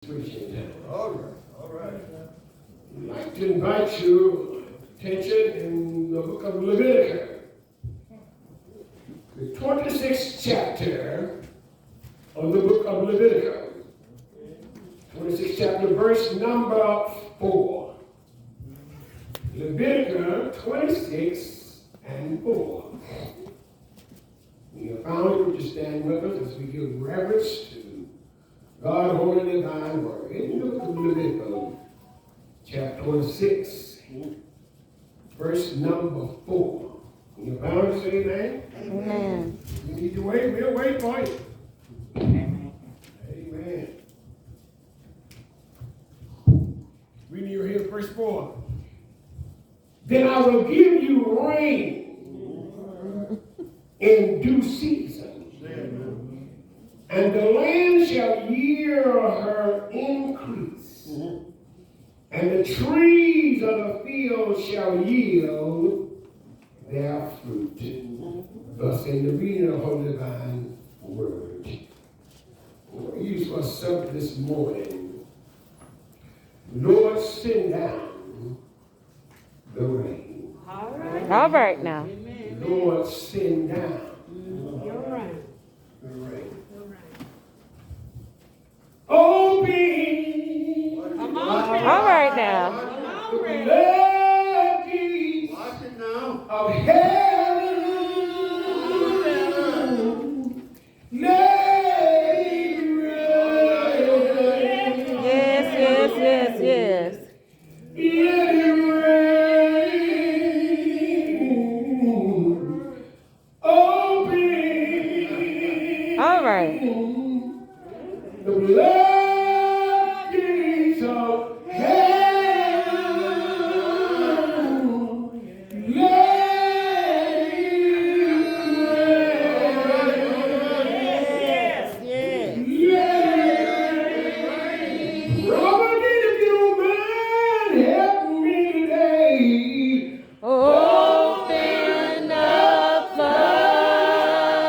Preaching time. All right, all right. I'd like to invite your attention in the book of Leviticus, the 26th chapter of the book of Leviticus. 26th chapter, verse number 4. Leviticus 26 and 4. When you found it, would you stand with us as we give reverence to God, holy divine word. In the book of Leviticus, chapter 26, verse number 4. When you found it, say amen. Amen. You need to wait, we'll wait for you. Amen. Reading your here, verse 4. Then I will give you rain in due season, and the land shall yield her increase, and the trees of the field shall yield their fruit. Thus in the reading of the Holy Divine Word. We use for subject this morning, Lord, send down the rain. All right now. Lord, send down You're right. the rain. Open Come on, All right now. the floodgates Watch it now. of heaven. Let it rain. Yes. Let it rain. Open All right. the floodgates of heaven. Let it rain. Robert, if you don't mind, help me today. Open the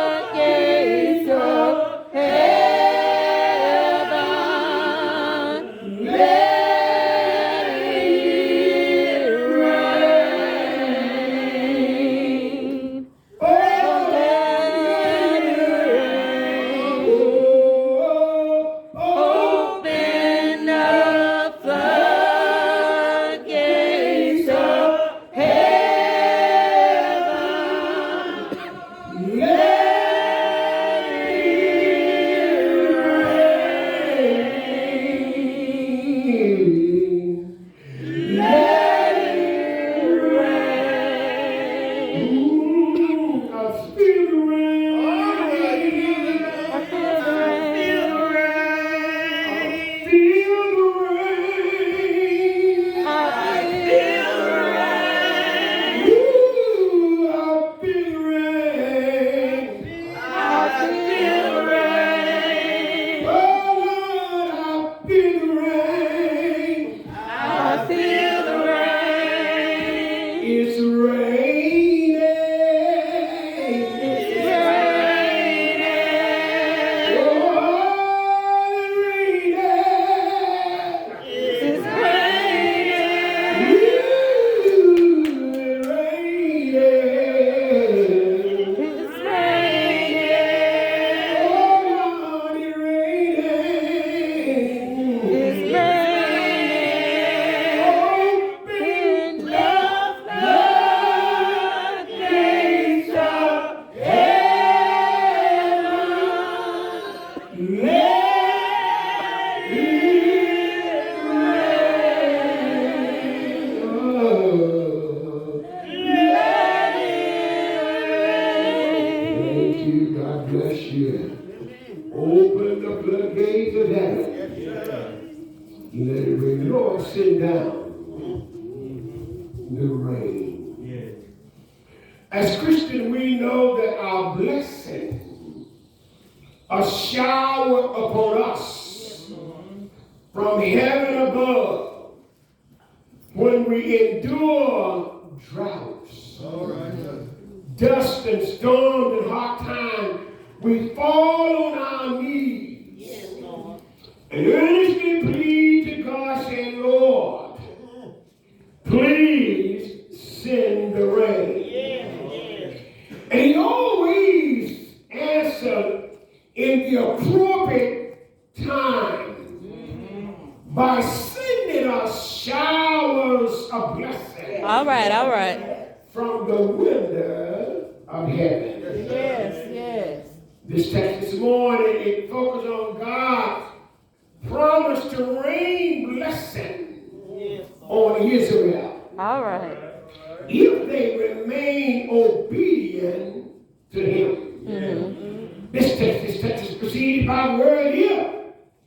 floodgates of heaven. Let it rain. Let it rain. Open the floodgates of heaven. Let it rain. I feel the rain. I feel the rain. Feel the rain. I feel the rain. Ooh, I feel the rain. I feel the rain. Oh, Lord, I feel the rain. I feel the rain. It's raining. It's raining. Oh, it's raining. It's raining. Ooh, it's raining. It's raining. Oh, Lord, it's raining. It's raining. Open the floodgates of heaven. Let it rain. Oh. Let it Thank rain. you. God bless you. Open the floodgates of heaven. Let it rain. Lord, send down the rain. As Christians, we know that our blessing, a shower upon us from heaven above, when we endure droughts, dust and storms and hard times, we fall on our knees and earnestly plead by sending us showers of blessing. All right. From the window of heaven. Yes. This text this morning, it focuses on God's promise to rain blessing on Israel. All right. If they remain obedient to Him. This text is preceded by the word if.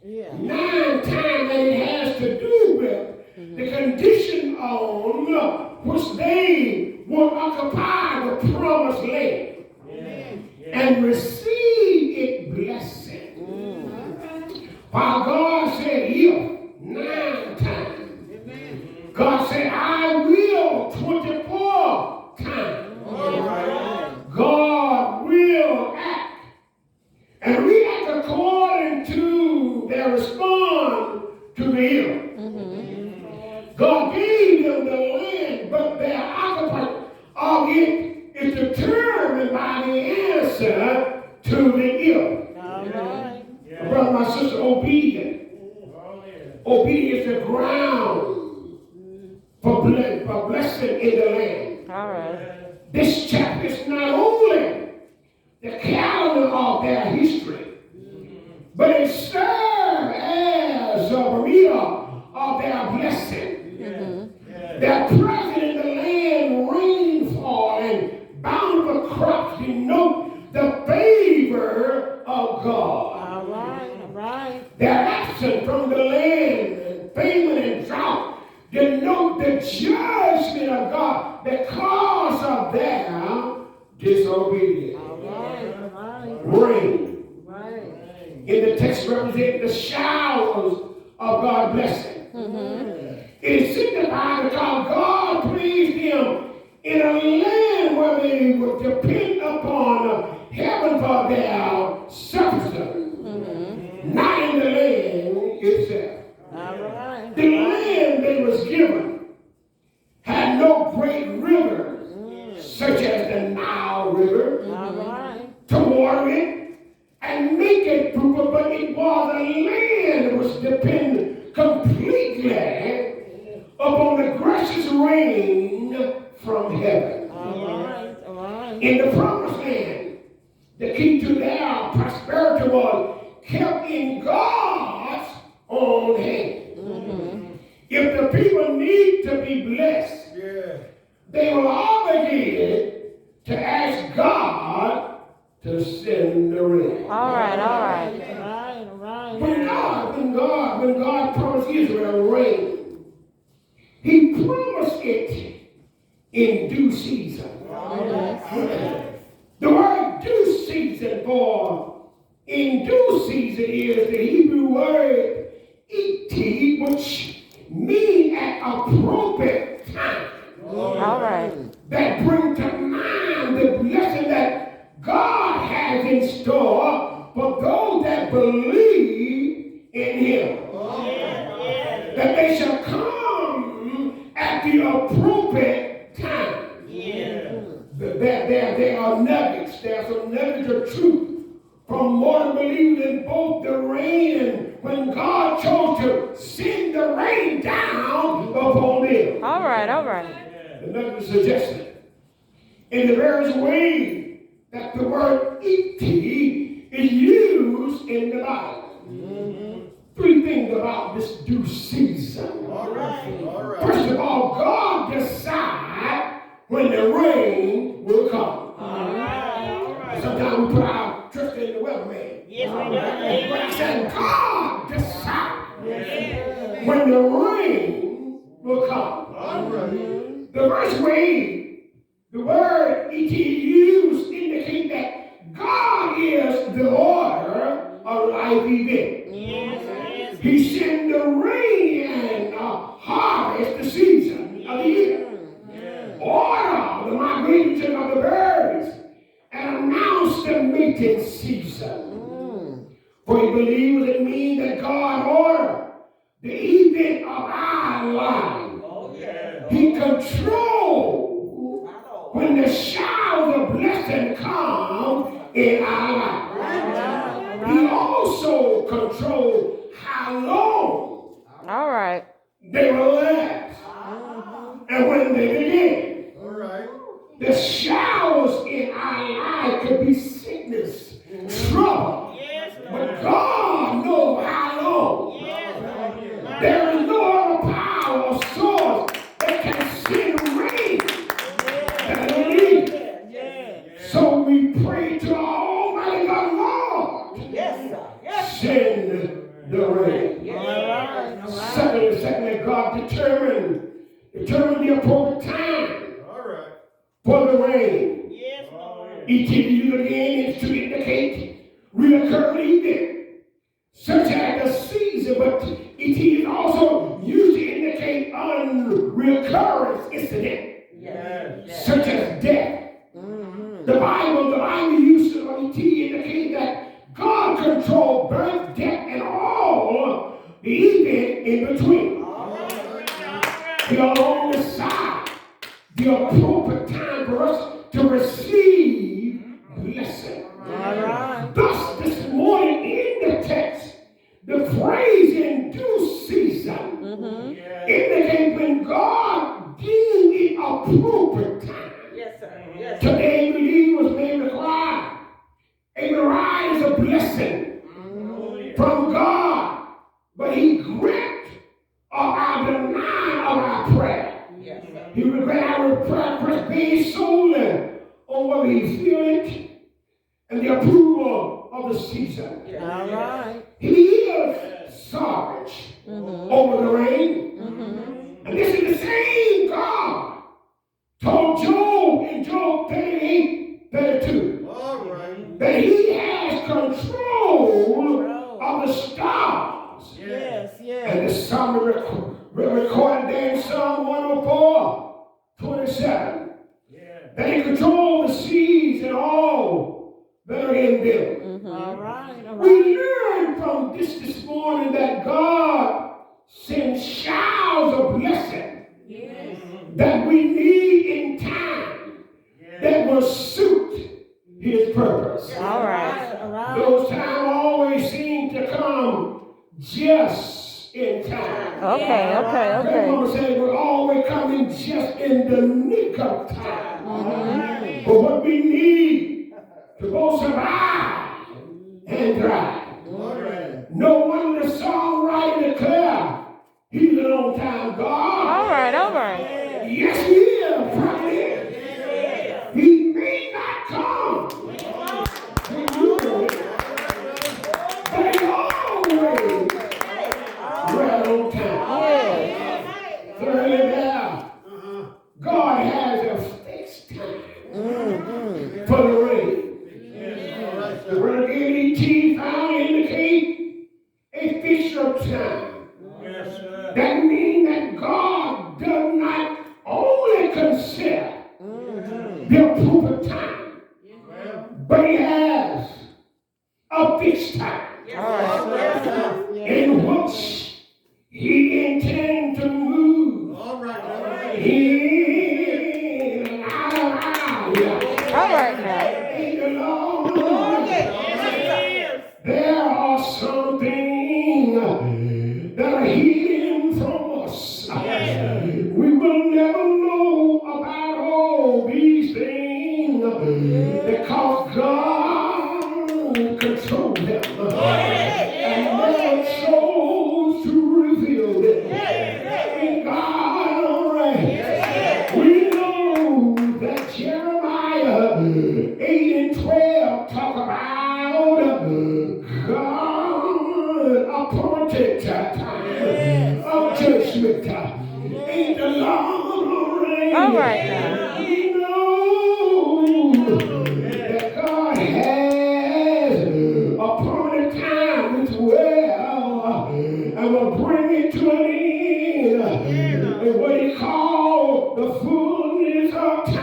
9 times that it has to do with the condition on which they will occupy the promised land and receive its blessing. While God said if 9 times, God said I will 24 times. God will act and react according to their response to the if. God gave them the land, but their occupation of it is determined by the answer to the if. Brother, my sister, obedience. Obedience is the ground for blessing in the land. All right. This chapter is not only the calendar of their history, but it serves as a mirror of their blessing. Their presence in the land, rainfall, and bountiful crops denote the favor of God. All right. Their absence from the land, and famine and drought, denote the judgment of God because of their disobedience. Rain. In the text represent the showers of God's blessing. It signifies because God pleased them in a land where they would depend upon heaven for their substance, not in the land itself. The land they was given had no great rivers, such as the Nile River, to water it and make it fruitful, but it was a land that was dependent completely upon the gracious rain from heaven. In the promised land, the key to their prosperity was kept in God's own hand. If the people need to be blessed, they were obligated to ask God to send the rain. All right. When God promised Israel rain, He promised it in due season. The word due season for in due season is the Hebrew word iti, which means at appropriate time. All right. That bring to mind the blessing that God has in store for those that believe in Him. That they shall come at the appropriate time. There are nuggets. There are some nuggets of truth from more believers in both the rain and when God chose to send the rain down upon them. All right. The nugget suggested in the various ways that the word iti is used in the Bible. 3 things about this due season. All right. First of all, God decides when the rain will come. Sometimes we put our trust in the weatherman. But I said, God decides when the rain will come. The first way the word it is used indicate that God is the order of life event. He sends the rain and harvest the season of the year. Order the migration of the birds and announce the mating season. For he believes it means that God ordered the event of our life. He controls when the showers of blessing come in our life. He also controls how long they relax. And when they begin, All right. the showers in our life could be sickness, trouble. But God knows how long. There is no other power or source that can send rain that we need. So we pray to our Almighty God, Lord, send the rain. Secondly, God determined the appropriate time for the rain. Each individual again is to indicate recurrent event, such as the season, but it is also used to indicate unrecurrent incident, such as death. The Bible uses it to indicate that God controls birth, death, and all the event in between. He alone decide the appropriate time for us to receive blessing. Thus, this morning in the text, the phrase in due season indicates when God deemed it appropriate time. Today, believers may require a variety of blessing from God, but He grants our denial of our prayer. He will grant our prayer based solely on what we feel it and the approval of the season. He is sovereign over the rain. And this is the same God told Job in Job 38:32 that He has control of the stars. And the psalm recorded there in Psalm 104:27 that He controls the seas and all that are in them. We learn from this morning that God sends showers of blessing that we need in time that will suit His purpose. Those times always seem to come just in time. That mama said we're always coming just in the nick of time. But what we need to both survive and thrive. No wonder the songwriter declared He's an on-time God. Yes, He is. Right. He may not come when you do it, but He always right on time. Thirdly, there, God has a fixed time for the rain. The word E.T. found indicate a fixture time. That means that God does not only consider the appropriate time, but He has a fixed time in which He intends to move. There are some things that are hidden from us. We will never know about all these things because God controls them and never chose to reveal them. God, all right. We know that Jeremiah 8:12 talk about God appointed time of judgment. Ain't the Lord reign? All right now. We know that God has appointed time as well and will bring it to an end. And what He called the fullness of time.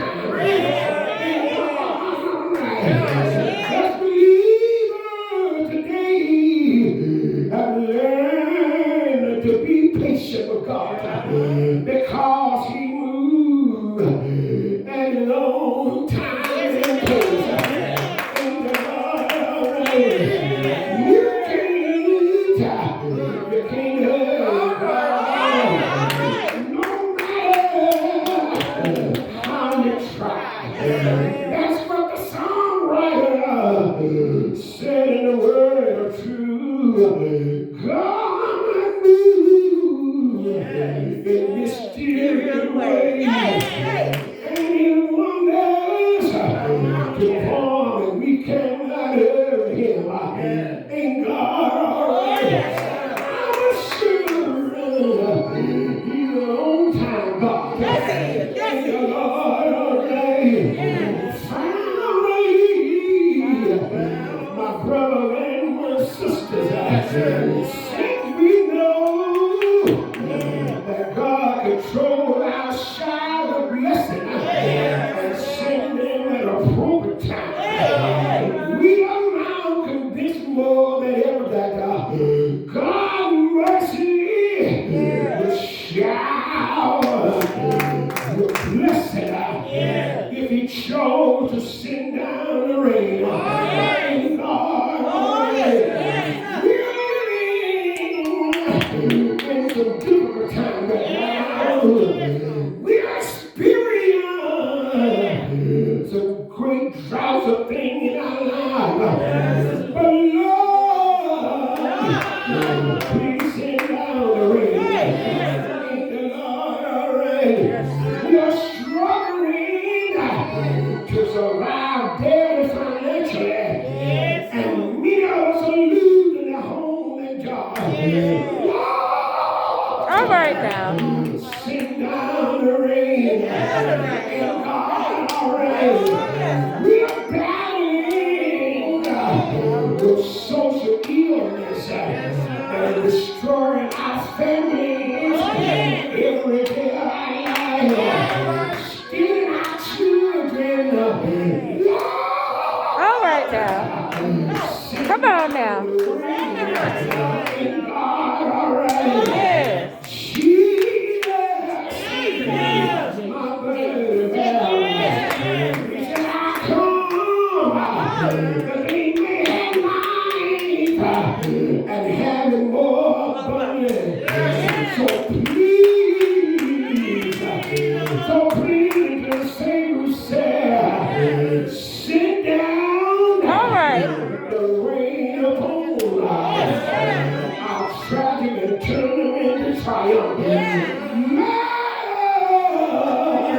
Just believers today have learned to be patient with God because He moves at His own time and place. You can't that God control our shower of blessing and send them at appropriate time. We are now convinced more than ever that God mercy will shower with blessing if He chose to send down the rain. Thank God. In some difficult times right now, we experience some great droughts of things in our lives. But Lord, please send down the rain. Thank the Lord, all right. We are struggling to survive daily financially, and many of us are losing their home and job. All right now. Send down the rain. And God, all right. We are battling with social illness and destroying our families every day of our life. Stealing our children. All right now. Come on now. And God, all right. Yes. And having more abundant. So please, the Savior said, sit down. All right. The rain upon our tragic and turn them into triumph.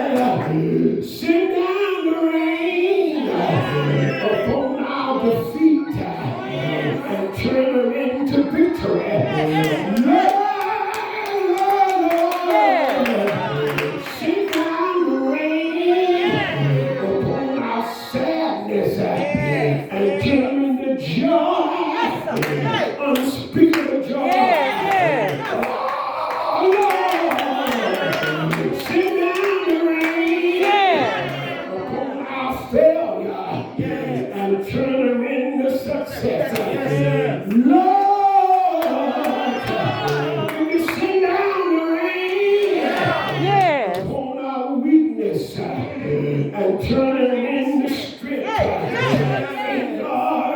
Lord, send down the rain upon our defeat and turn them into victory. Lord, send down the rain upon our sadness and turn them into joy, unspeakable joy. Send down the rain upon our failure and turn them into success. Lord, you send down the rain upon our weakness and turn them into strength. And God,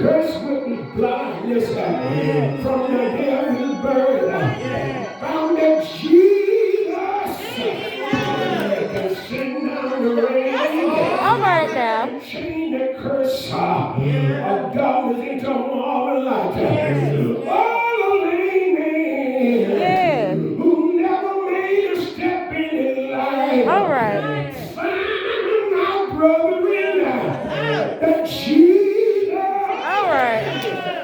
cursed with blindness from the devil's birth. Found that Jesus can send down the rain. All right now. Chain the curse of darkness into marvelous light. All the lame man who never made a step in his life. All right. Find out, brethren, that Jesus All right.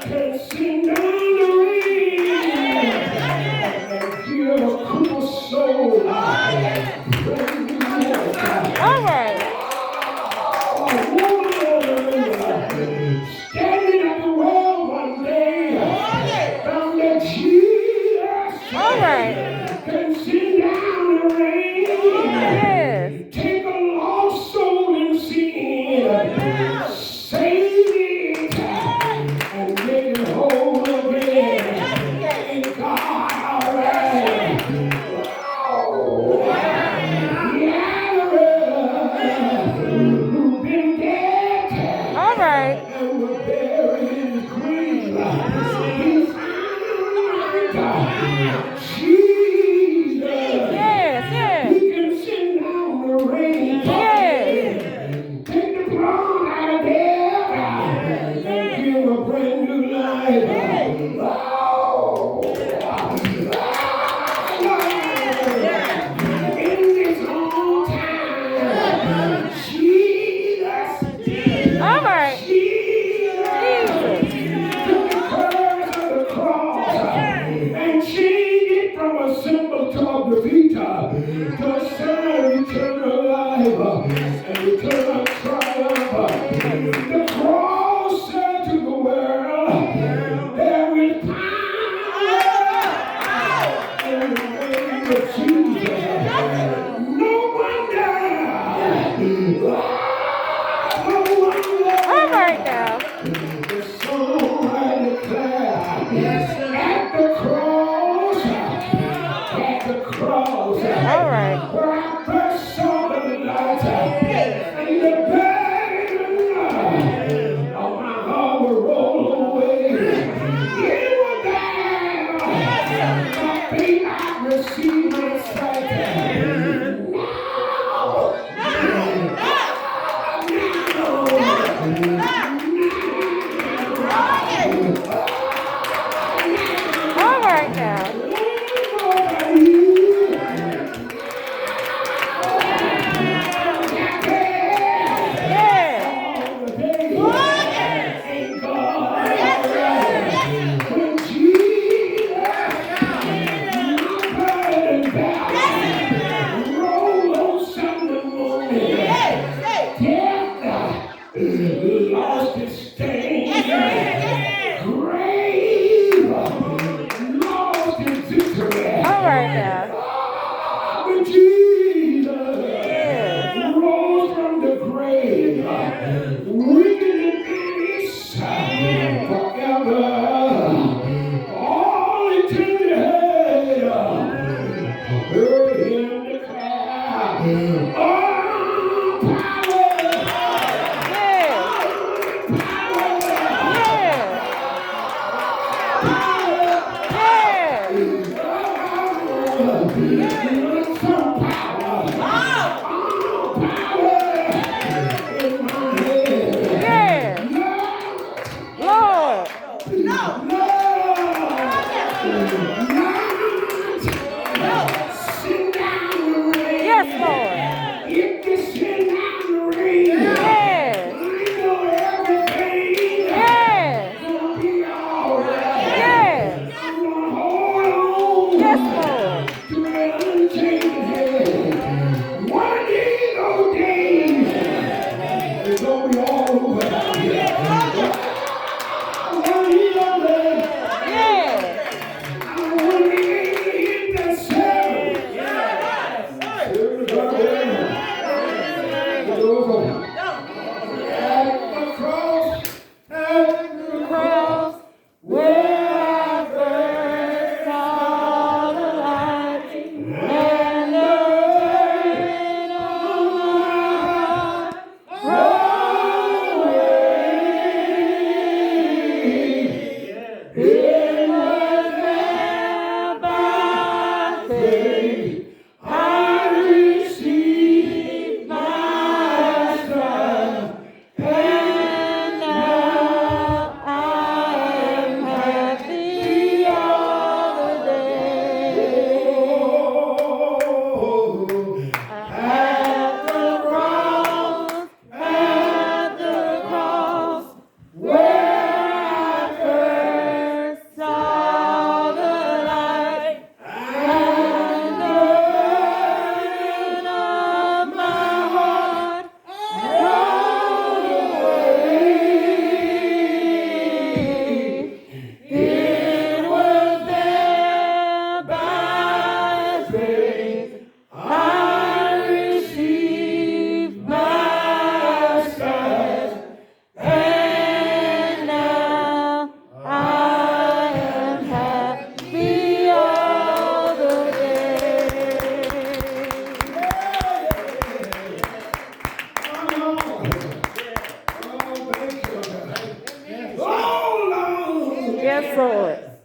can send down the rain and give a crippled soul brand new life. All right. Standing at the well one day, found that Jesus All right. can send down the rain. Yes. Take a lost soul in sin, save it, and make it whole again. And God, all right. Who've been dead All right. and were buried in his grave. He found Jesus. Yes. He can send down the rain. Yes. Take the blood out of there and give a brand new life. In this old time, Jesus. All right. Jesus took the curse of the cross and changed it from a symbol to a defeat to a sign of eternal life and eternal triumph. The cross said to the world, Lord. Send down the rain. Yes, Lord. If you send down the rain, Yes. I know everything Yes. gonna be all right. Yes. I'm gonna hold on Yes, Lord. to that unchanging hand. One of those days, it's gonna be all over. One of these days, Yes. I want to be able to hit that seven. At the cross, Cross where I first saw the light and the burden on my heart rolled away. It was there by faith I received my sight, and now I am happy all the day. At the cross, where I first saw the light and the burden of my heart rolled away. It was there by faith I received my sight, and now I am happy all the day. oh Lord, Yes, Lord.